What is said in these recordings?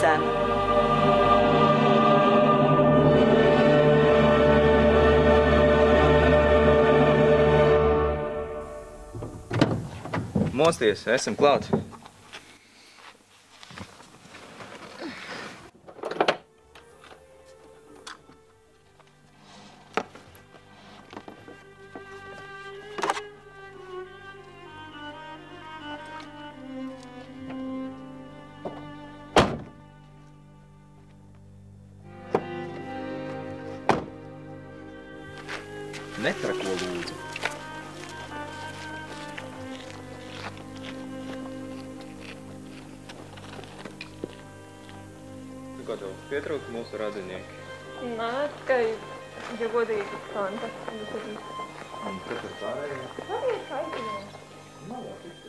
sen. Mosties, esam klāt. Netrako lūdzu. Tu kā tev pietrūka mūsu radinieki? Nē, tikai, ja godīgi, Santa. Un kas ar pārējiem? Pārējie kaitinieki. Nav jau tikšķi.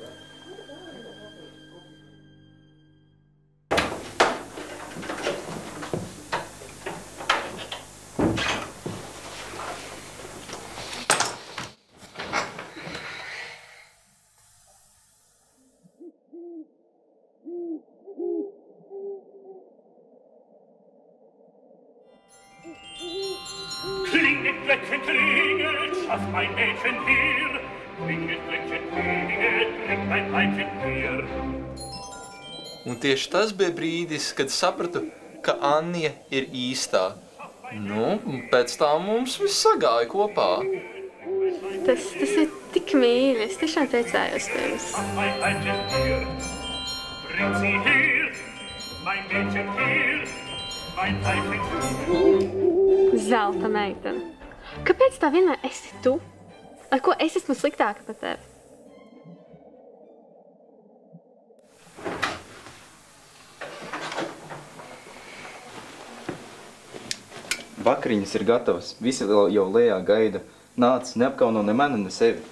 Klinget, Glöckchen, klingelt, schaff mein Mädchen hier. Klinget, Glöckchen, klingelt, bring mein Weibchen hier. Un tieši tas bija brīdis, kad sapratu, ka Annija ir īstā. Nu, pēc tā mums viss sagāja kopā. Tas ir tik mīļi, es tiešām priecājos tevis. Schaff mein Weibchen hier. Bring sie hier, mein Mädchen hier, mein Weibchen hier. Zelta meitene. Kāpēc tā vienmēr esi tu? Ar ko es esmu sliktāka par tevi? Vakariņas ir gatavas. Visi jau lejā gaida. Nāc, neapkauno ne mani, ne sevi.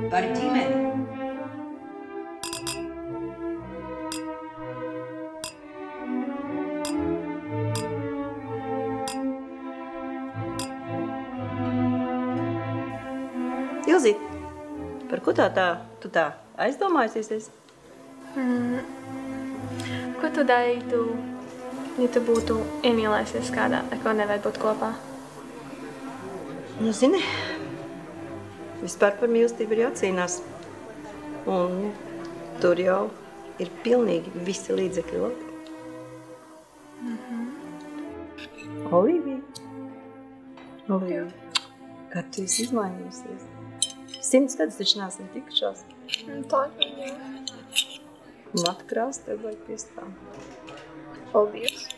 Par ģimeni. Ilzīt, par ko tu tā aizdomājusies? Ko tu darītu, ja tu būtu iemīlēsies kādā, ar ko nevar būt kopā? Nu, zini, vispār par mīlestību ir jācīnās. Un tur jau ir pilnīgi visi līdzekļi labi. Olivija, kā tu esi izmainījusies? 100 gadus taču neesam tikušās. Tā ir viņa. Mata krāsa tev vajag piestām. Paldies.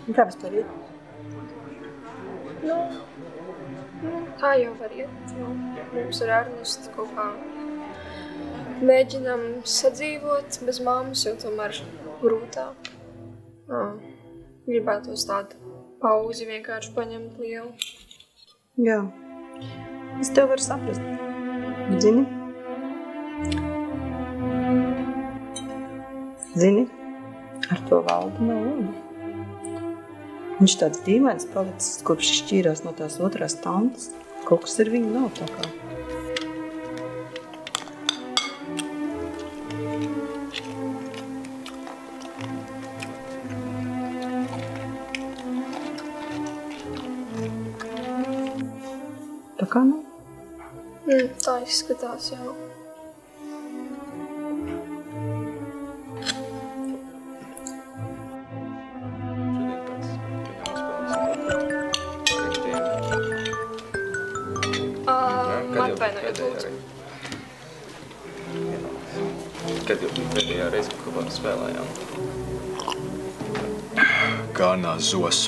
Un kā vispār iet? Nu, kā jau var iet. Mums ar Ernestu kaut kā mēģinām sadzīvot bez mammas, jo tomēr grūtāk. Gribētos tādu pauzi vienkārši paņemt lielu. Jā, es tev varu saprast. Zini, ar to Valdu nav labi. Viņš tāds dīvains palicis, kopš šķīrās no tās otrās tantes. Kaut kas ar viņu nav tā kā. Tā kā nav? Tā izskatās jau. Atvainojiet, lūdzu. Kad jau bija pēdējā reize, kad kopā spēlējām? Kārnā zos.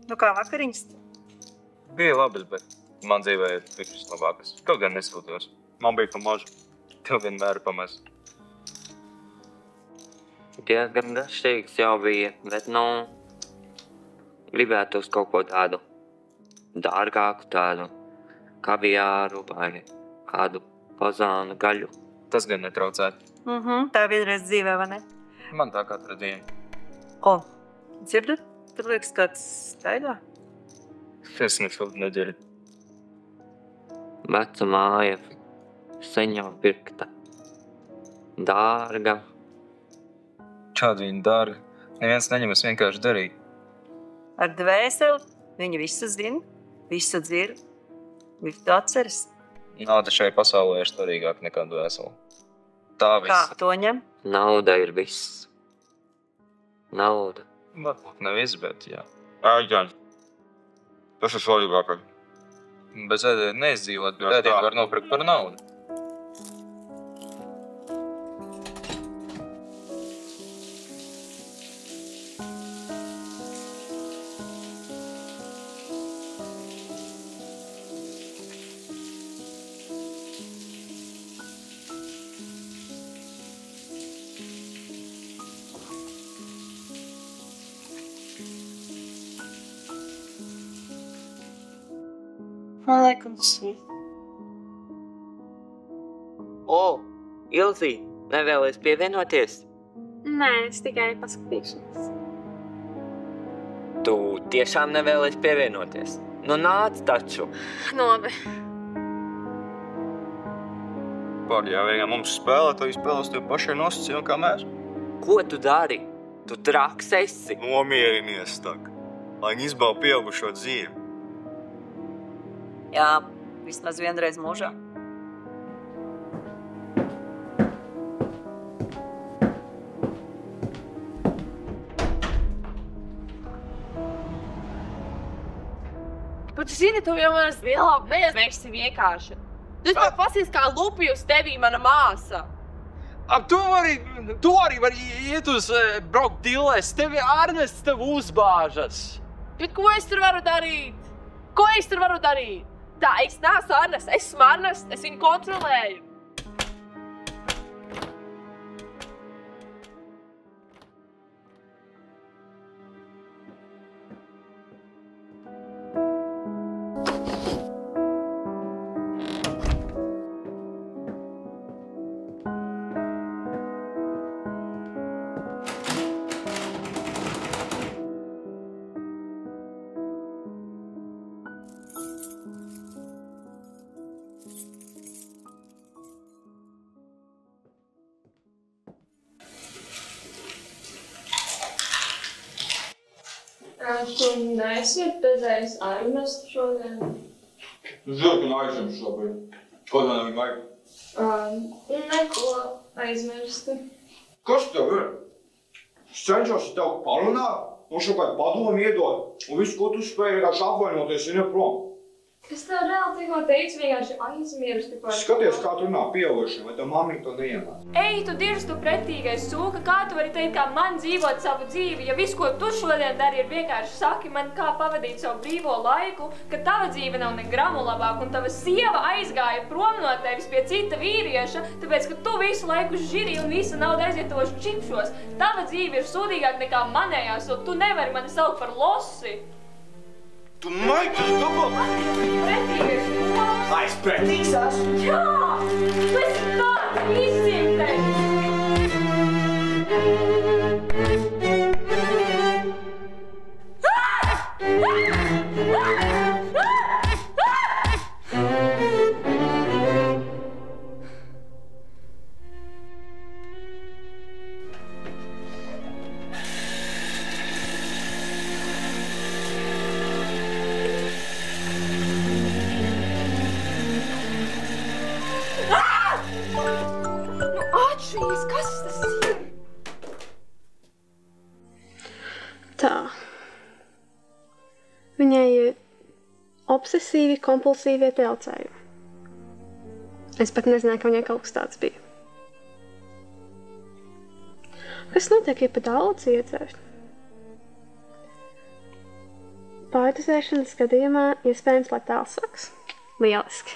Nu kā vakariņas? Bija labas, bet man dzīvē ir priekšas labākas. Kaut gan nesūtos. Man bija pa mažu. Tev vienmēr pa maz. Diezgan garšīgs jau bija, bet, gribētos kaut ko tādu dārgāku, tādu kaviāru vai kādu fazānu gaļu. Tas gan netraucētu. Tā vienreiz dzīvē, vai ne? Man tā katru dienu. O, dzirdat? Tur liekas kāds staidā. Es nekad nedzirdu. Veca māja, sen jau pirkta. Dārga. Čādi viņa dārga. Neviens neņemas vienkārši darīt. Ar dvēseli viņa visu zina, visu dzird, visu atceras. Nauda šai pasaulē ir svarīgāk nekā dvēseli. Tā viss. Kā to ņem? Nauda ir viss. Nauda. Varbūt ne viss, bet jā. Ēģēns. Tas ir svarīgākais. Bez ēdienu neizdzīvot, bet ēdienu var nopirkt par naudu. Man liekas, O, Ilzī, nevēlies pievienoties? Nē, es tikai paskatīšanos. Tu tiešām nevēlies pievienoties? Nu nāc taču. Labi. Pār, ja vienā mums spēlē, tad spēlēs tev pašai nosacījumi kā mēs. Ko tu dari? Tu traks esi. Nomierinies tak. Lai viņi izbauda pieaugušo dzīvi. jā, vismaz vienreiz mūžā. Bet zini, tu jau manas lielāk neizmēgsi vienkārši. Tu man pasies kā lupi uz tevī, mana māsa. Tu arī vari iet uz braukt dillēs, tevi Ārnests tev uzbāžas. Bet ko es tur varu darīt? Ko es tur varu darīt? Tā, es neesmu Ārnests, esmu Ārnests, es viņu kontrolēju. Tu neesi redzējis Ārnestu šodien? Zinu, ka neaizņem šobrīd. Ko tā nevajag vajag? Neko aizmirsti. Kas tev ir? Es cenšos tev parunāt, un šo kādu padomu iedot, un visu, ko tu spēji vienkārši apvainoties, ir prom. Es tev reāli tikko teicu, vienkārši aizmirsti par... Skaties, kā tu runā pieaugušiem, vai tev mammiņa to neiemāc? Ej, tu dirsti pretīgais sūka, kā tu vari teikt, kā man dzīvot savu dzīvi, ja viss, ko tu šodien dari, ir vienkārši saki man, kā pavadīt savu brīvo laiku, ka tava dzīve nav ne gramu labāk, un tava sieva aizgāja prom no tevis pie cita vīrieša, tāpēc, ka tu visu laiku žiri un visa nauda aiziet tos čipšos. Tava dzīve ir sūdīgāk nekā manējās, un tu nevari mani saukt par losi. Tu maikas dabā! Pretīgais sūka! Lai es pretīgs esmu? Jā! Tu esi tāds izcimtējs! Atšķies, kas tas ir? Tā. Viņai ir obsesīvi, kompulsīvie traucējumi. Es pat nezināju, ka viņai kaut kas tāds bija. Kas notiek, ja pa daudz iedzer? Pārdozēšanas gadījumā iespējams letāls saks. Lieliski.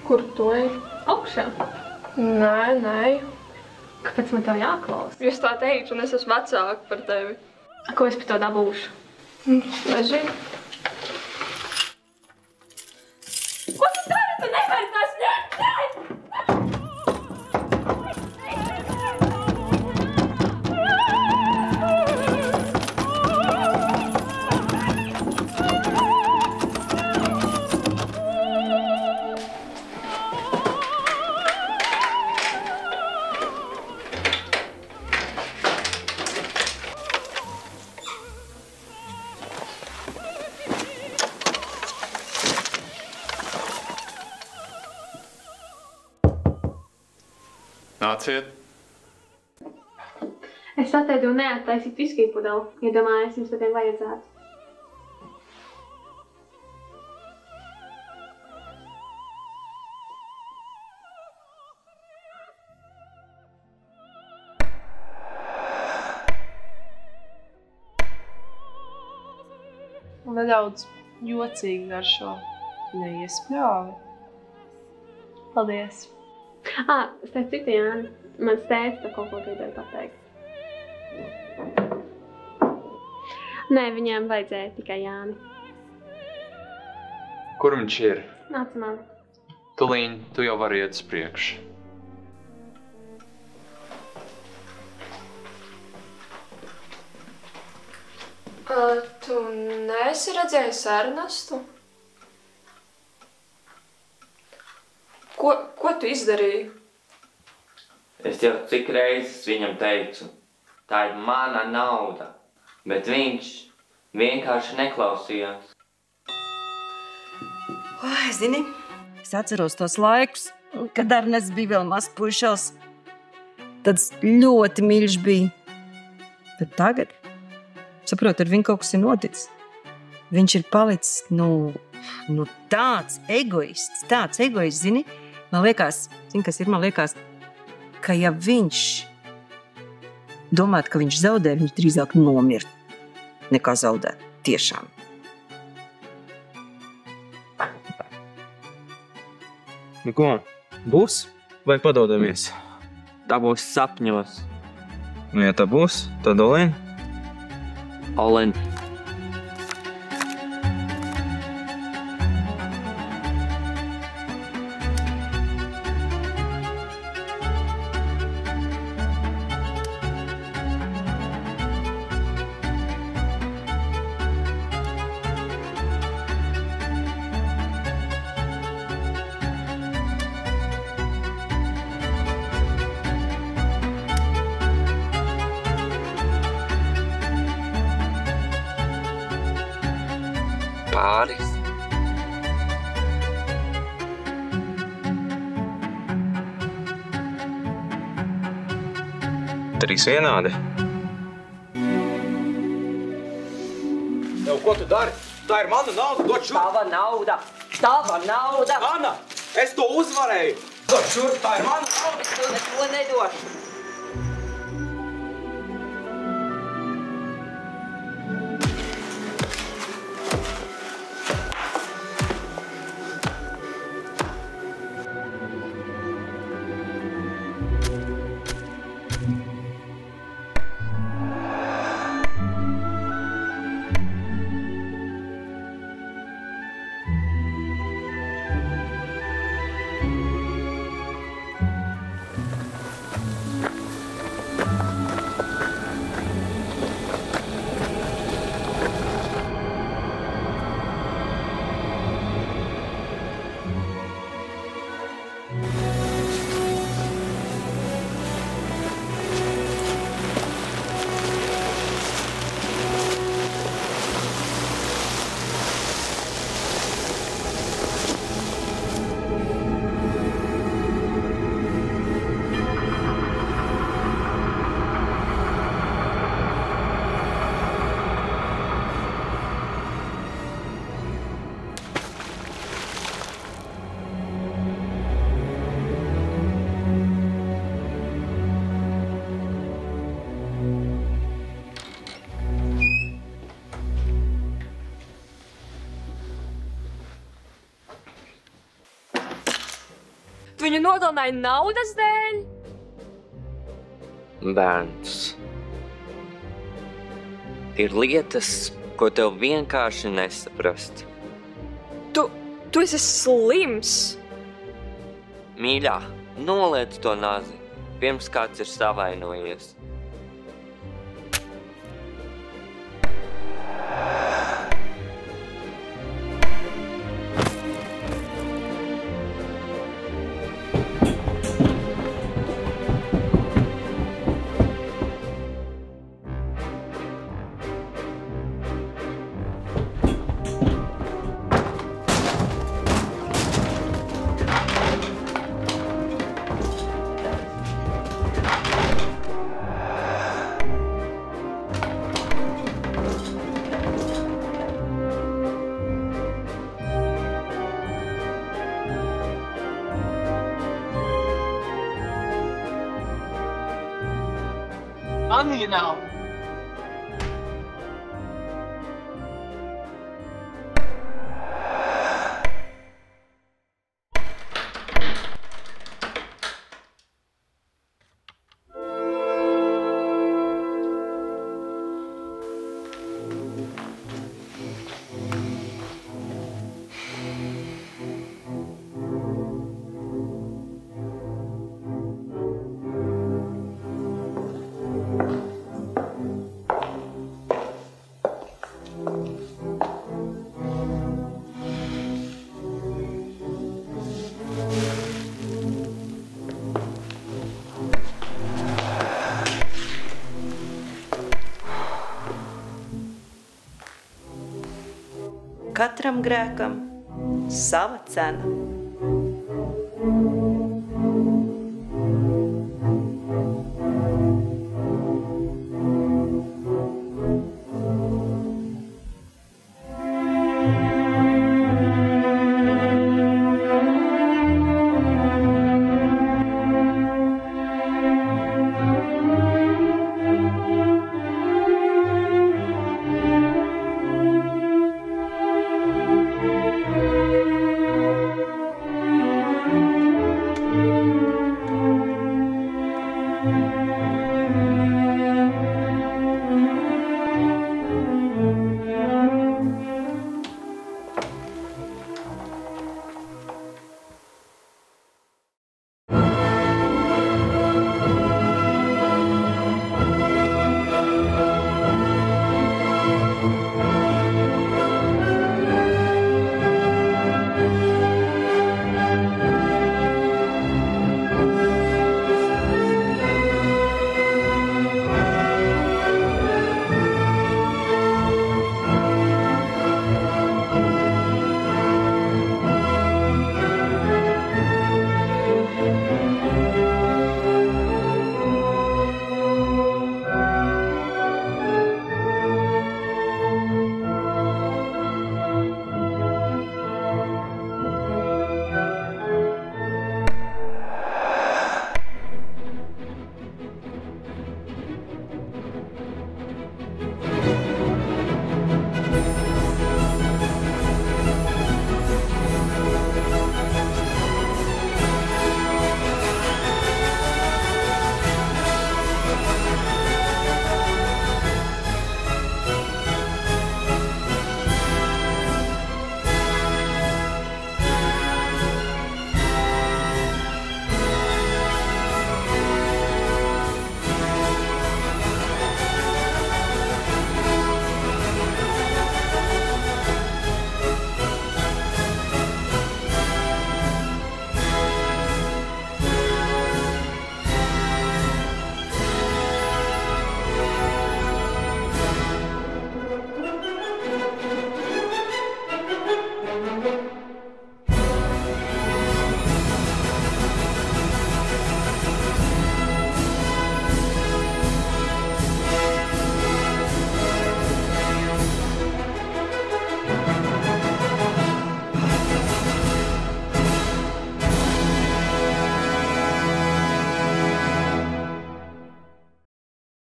Kur tu ej? Augšā? Nē. Kāpēc man tev jāklausa? Es tā teicu, un es esmu vecāka par tevi. Ko es par to dabūšu? Nezinu. Ko tu dari? Tu nevari tās ņemt! Nāciet! Es atteidu neattaisīt viskiju pudeli, jo domāju, jums patiem vajadzētu. Nedaudz jocīgi ar šo neiespļāvi. Paldies! Starp citu, Jāni, mans tētis tā kaut ko gribēja pateikt. Nē, viņām vajadzēja tikai Jāni. Kur viņš ir? Nāc man. Tulīņ, tu jau vari iet uz priekšu. Tu neesi redzējis Ernestu? Ko tu izdarīji? Es jau cik reizes viņam teicu, tā ir mana nauda, bet viņš vienkārši neklausījās. Zini, es atceros tos laikus, kad Ernests bija vēl mazs puišals. Tāds ļoti mīļš bija. Bet tagad, saprotu, ar viņu kaut kas ir noticis. Viņš ir palicis, tāds egoists, zini. Man liekas, kas ir, man liekas, ka ja viņš domātu, ka viņš zaudē, viņš drīzāk nomirt, nekā zaudē. Tiešām. Nu ko, būs vai padodamies? Tā būs sapņos. Nu, ja tā būs, tad Olin. Olin. Pāris. Trīs vienādi. Ko tu dari? Tā ir mana nauda, dod šurp! Tava nauda! Tava nauda! Anna, es to uzvarēju! Dod šurp, tā ir mana nauda! Es to neko nedošu! Tu viņu nogalināji naudas dēļ? Bērns. Ir lietas, ko tev vienkārši nesaprast. Tu esi slims. Mīļā, noliec to nazi, pirms kāds ir savainojies. Anija nav. Katram grēkam sava cena.